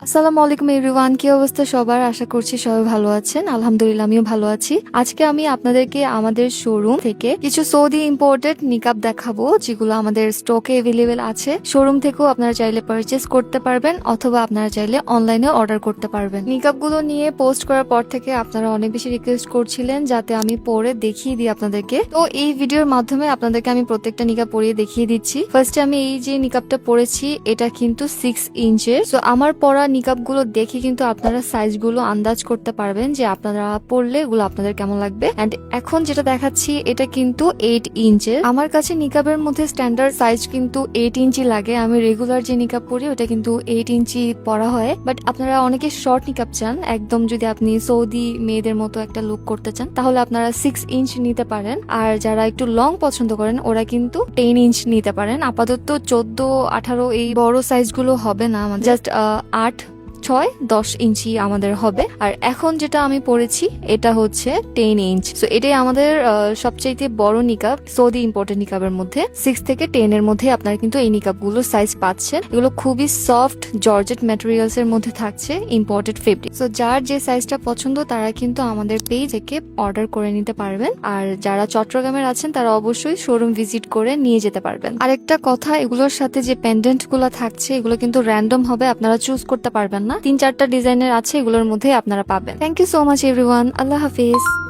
আসসালামু আলাইকুম এভরিওয়ান, কি অবস্থা সবার? আশা করছি সবাই ভালো আছেন। আলহামদুলিল্লাহ আমিও ভালো আছি। আজকে আমি আপনাদেরকে আমাদের শোরুম থেকে কিছু সৌদি ইম্পোর্টেড নিকাব দেখাবো, যেগুলো আমাদের স্টকে এভেলেবেল আছে। শোরুম থেকেও আপনারা চাইলে পারচেস করতে পারবেন, অথবা আপনারা চাইলে অনলাইনে অর্ডার করতে পারবেন। নিকাবগুলো নিয়ে পোস্ট করার পর থেকে আপনারা অনেক বেশি রিকোয়েস্ট করছিলেন যাতে আমি পরে দেখিয়ে দিই আপনাদেরকে। তো এই ভিডিওর মাধ্যমে আপনাদেরকে আমি প্রত্যেকটা নিকাব পরিয়ে দেখিয়ে দিচ্ছি। ফার্স্টে আমি এই যে নিকাবটা পরেছি, এটা কিন্তু 6 ইঞ্চের। তো আমার পরা নিকাবগুলো দেখে কিন্তু আপনারা সাইজগুলো আন্দাজ করতে পারবেন যে আপনারা পরলে এগুলো আপনাদের কেমন লাগবে। এন্ড এখন যেটা দেখাচ্ছি এটা কিন্তু 8 ইঞ্চের। আমার কাছে নিকাবের মধ্যে স্ট্যান্ডার্ড সাইজ কিন্তু 8 ইঞ্চি লাগে। আমি রেগুলার যে নিকাব পরি ওটা কিন্তু 8 ইঞ্চি পরা হয়। বাট আপনারা অনেকে শর্ট নিকাব চান, একদম যদি আপনি সৌদি মেয়েদের মতো একটা লুক করতে চান, তাহলে আপনারা 6 ইঞ্চ নিতে পারেন। আর যারা একটু লং পছন্দ করেন ওরা কিন্তু 10 ইঞ্চ নিতে পারেন। আপাতত 14, 18 এই বড় সাইজগুলো হবে না, জাস্ট 8, 6, 10 ইঞ্চি আমাদের হবে। আর এখন যেটা আমি পরেছি এটা হচ্ছে 10 ইঞ্চ। তো এটাই আমাদের সবচেয়ে বড় নিকাব সৌদি ইম্পোর্টেড নিকাবের মধ্যে। 6 থেকে 10 এর মধ্যে আপনারা কিন্তু এই নিকাবগুলোর সাইজ পাচ্ছেন। এগুলো খুবই সফট জর্জেট ম্যাটেরিয়ালস এর মধ্যে থাকছে, ইম্পোর্টেড ফেব্রিক। তো যার যে সাইজটা পছন্দ তারা কিন্তু আমাদের পেজ থেকে অর্ডার করে নিতে পারবেন। আর যারা চট্টগ্রামের আছেন তারা অবশ্যই শোরুম ভিজিট করে নিয়ে যেতে পারবেন। আরেকটা কথা, এগুলোর সাথে যে পেন্ডেন্ট গুলো থাকছে এগুলো কিন্তু র্যান্ডম হবে, আপনারা চুজ করতে পারবেন না। 3-4টা ডিজাইনের আছে, এগুলোর মধ্যে আপনারা পাবেন। Thank you so much everyone. আল্লাহ হাফিজ।